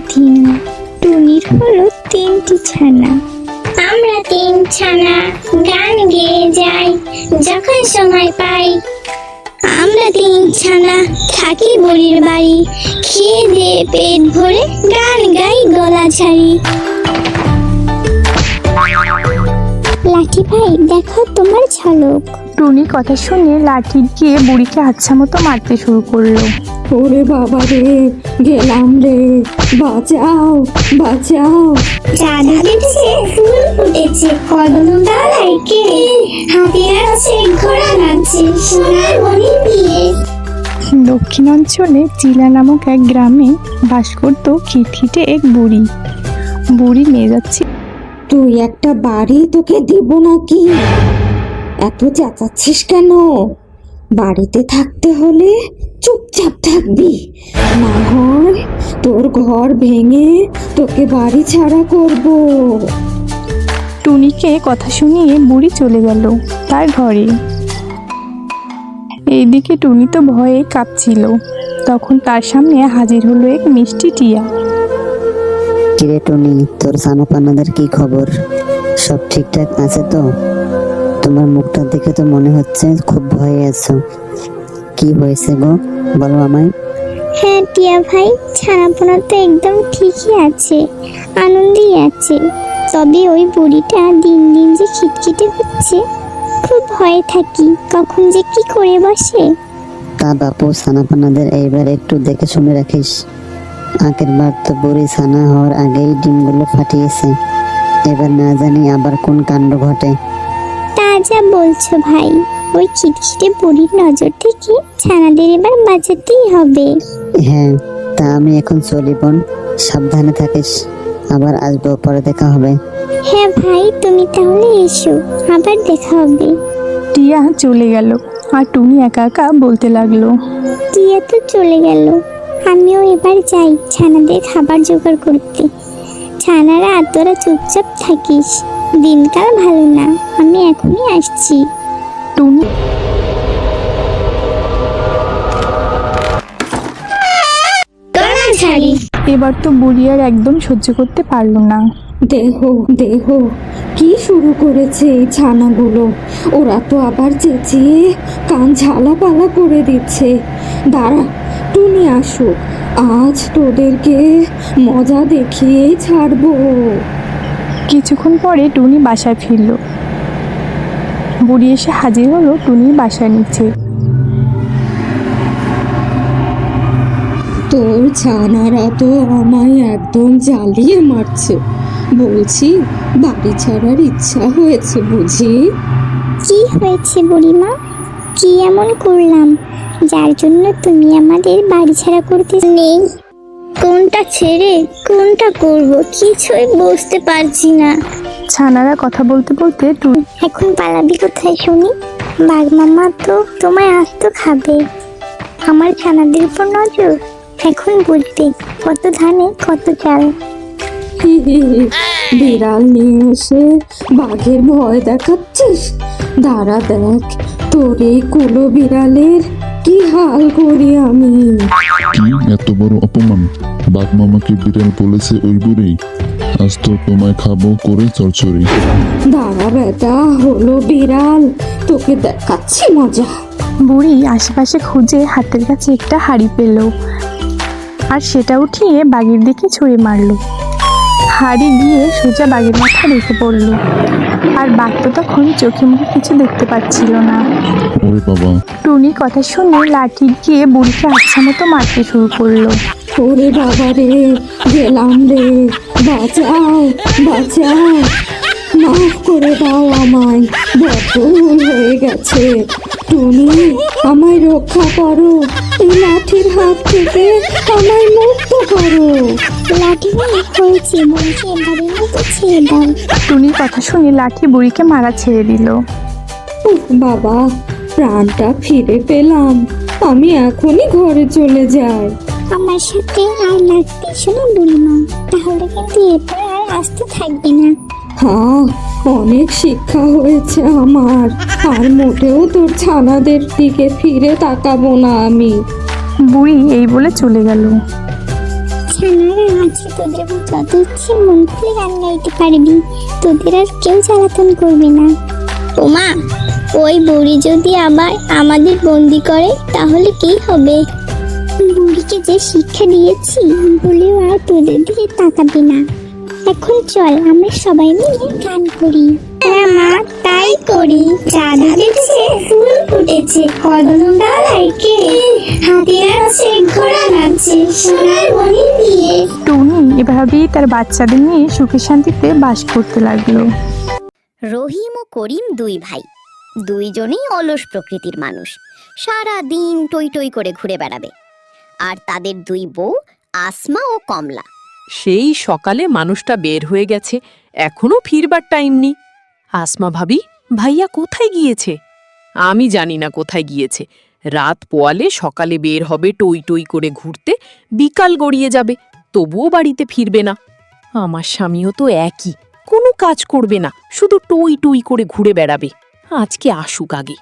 দিন। টুনির হলো 3টি ছানা। আমরা 3 ছানা গান গেয়ে যাই যখন সময় পাই। আমরা 3 ছানা থাকি বুড়ির বাড়ি, খেয়ে দিয়ে পেট ভরে গান গাই গলা ছাড়ি। লাঠি ভাই দেখো তোমার ঝলক। টুনি কথা শুনে লাঠি দিয়ে বুড়িকে আচ্ছা মতো মারতে শুরু করলো। ওরে বাবা রে, গেলাম রে, বাঁচাও বাঁচাও। চাঁদ উঠেছে, ফুল ফুটেছে, কদম তলায় কে, হাতি আছে, ঘোড়া নাচছে, সোনার মণি দিয়ে। দক্ষিণাঞ্চলে চিলা নামক এক গ্রামে বাস করত খিটখিটে এক বুড়ি। বুড়ি নিয়ে যাচ্ছে। তুই একটা বাড়ি তোকে দিব নাকি? এত চেঁচাচ্ছিস কেন? বাড়িতে থাকতে হলে চুপচাপ থাকবি, না হয় তোর ঘর ভেঙে তোকে বাড়ি ছাড়া করব। টুনিকে কথা শুনিয়ে বুড়ি চলে গেল তার ঘরে। এইদিকে টুনি তো ভয়ে কাঁপছিল। তখন তার সামনে হাজির হলো এক মিষ্টি টিয়া। কিরে টুনি, তোর ছানাপানাদের কি খবর? সব ঠিকঠাক আছে তো? তোমার মুখটা দেখে তো মনে হচ্ছে খুব ভয়ে আছো। কি হয়েছে গো, বলো আমায়। হ্যাঁ টিয়া ভাই, ছানাপোনা তো একদম ঠিকই আছে, আনন্দেই আছে। তবে ওই বুড়িটা দিন দিন যে খিটখিটে হচ্ছে, খুব ভয়ে থাকি কখন যে কি করে বসে। তা বাপু, ছানাপানাদের এইবার একটু দেখে শুনে রাখিস। আগের বার তো বুড়ি ছানা হওয়ার আগেই ডিমগুলো ফাটিয়েছে। এবার না জানি আবার কোন কাণ্ড ঘটে। তা যা বলছো ভাই, ওই খিটখিটে বুড়ির নজর থেকে ছানাদের এবার বাঁচাতেই হবে। হ্যাঁ, তা আমি এখন চলি বোন, সাবধানে থাকিস। আবার আসবো, পরে দেখা হবে। হ্যাঁ ভাই, তুমি তাহলে এসো, আবার দেখা হবে। টিয়া চলে গেল আর টুনি একা একা বলতে লাগলো। টিয়া তো চলে গেল, আমিও এবার যাই ছানাদের খাবার জোগাড় করতে। ছানারা তোরা চুপচাপ থাকিস, দিনকাল ভালো না, আমি এখনই আসছি। টুনি গলা ছাড়ি। এবার তো বুড়ি আর একদম সহ্য করতে পারলো না। দেহ দেহ, কি শুরু করেছে এই ছানাগুলো? ওরা তো আবার চেঁচিয়ে কান ঝালাপালা করে দিচ্ছে। দাঁড়া, টুনি আসুক, আজ তোদেরকে মজা দেখিয়েই ছাড়বো। কিছুক্ষণ পরে টুনি বাসায় ফিরল। বুড়ি এসে হাজির হলো টুনির বাসার নিচে। তোর ছানারা তো আমায় একদম জ্বালিয়ে মারছে। বলছি, বাড়ি ছাড়ার ইচ্ছা হয়েছে বুঝি? কি হয়েছে বুড়িমা? কি এমন করলাম যার জন্য তুমি আমাদের বাড়ি ছাড়া করতে নেই? কোনটা ছেড়ে কোনটা করব কিছুই বুঝতে পারছি না। ছানারা কথা বলতে বলতে টুনি এখন পালাবি কোথায় শুনি? বাঘ মামা তো তোমায় আস্ত খাবে। আমার ছানাদের উপর নজর, এখন বুঝবে কত ধানে কত চাল। হি হি হি, বিড়াল নিয়ে এসে বাঘের ভয় দেখাচ্ছিস? দাঁড়া দেখ, তোর এই কুলো বিড়ালের কি হাল করি আমি। কি এত বড় অপমান! বাঘ মামাকে বিড়াল বলেছে ওই বুড়ি? আজ তো তোমায় খাবো করে চচ্চড়ি। দাঁড়া বেটা, হলো বিড়াল, তোকে দেখাচ্ছি মজা। বুড়ি আশেপাশে খুঁজে হাতের কাছে একটা হাঁড়ি পেল আর সেটা উঠিয়ে বাঘের দিকে ছুঁড়ে মারলো। হাঁড়ি গিয়ে সোজা বাঘের মাথা রেখে পড়লো। আর বাঘ তো তখন চোখে মুখে কিছু দেখতে পাচ্ছিল না। ওরে বাবা! টুনি কথা শুনে লাঠি দিয়ে বুড়িকে আচ্ছা মতো মারতে শুরু করলো। ওরে বাবা রে, গেলাম রে, বাঁচাও বাঁচাও, মাফ করে দাও আমায়, বড্ড ভুল হয়ে গেছে। টুনি, আমায় রক্ষা করো, এই লাঠির হাত থেকে আমায় মুক্ত করো। লাঠি হয়েছে, বলছি এবারের মতো ছেড়ে দাও। টুনির কথা শুনে লাঠি বুড়িকে মারা ছেড়ে দিল। উফ বাবা, প্রাণটা ফিরে পেলাম। আমি এখনই ঘরে চলে যাই। আমার সাথে আর লাগতে শোনো বুড়িমা, তাহলে কিন্তু এরপর আর আসতে থাকবে না। হ্যাঁ, অনেক শিক্ষা হয়েছে আমার, আর মোটেও তোর ছানাদের দিকে ফিরে তাকাবো না আমি। বুড়ি এই বলে চলে গেল। ছানারা আছে, তোদের যত ইচ্ছে মন খুলে গান গাইতে পারবি, তোদের আর কেউ জ্বালাতন করবে না। ওমা, ওই বুড়ি যদি আবার আমাদের বন্দি করে তাহলে কি হবে? বুড়িকে যে শিক্ষা দিয়েছি বলেও আর তোদের দিকে তাকাবে না। এখন চল আমরা সবাই মিলে গান করি। হ্যাঁ মা, তাই করি। চাঁদ উঠেছে, ফুল ফুটেছে, কদম ডালাইকে হাতির আছে, ঘোড়া নাচছে, সোনার মণির বিয়ে। টুনি এভাবেই তার বাচ্চাদের নিয়ে সুখে শান্তিতে বাস করতে লাগলো। রহিম ও করিম দুই ভাই, দুইজনেই অলস প্রকৃতির মানুষ। সারা দিন টই টই করে ঘুরে বেড়াবে। আর তাদের দুই বউ আসমা ও কমলা। সেই সকালে মানুষটা বের হয়ে গেছে, এখনো ফিরবার টাইম নেই। আসমা ভাবি, ভাইয়া কোথায় গিয়েছে? আমি জানি না কোথায় গিয়েছে। রাত পোয়ালে সকালে বের হবে টই টই করে ঘুরতে, বিকাল গড়িয়ে যাবে, তবুও বাড়িতে ফিরবে না। আমার স্বামীও তো একই, কোনো কাজ করবে না, শুধু টই টই করে ঘুরে বেড়াবে। আজকে আসুক আগে।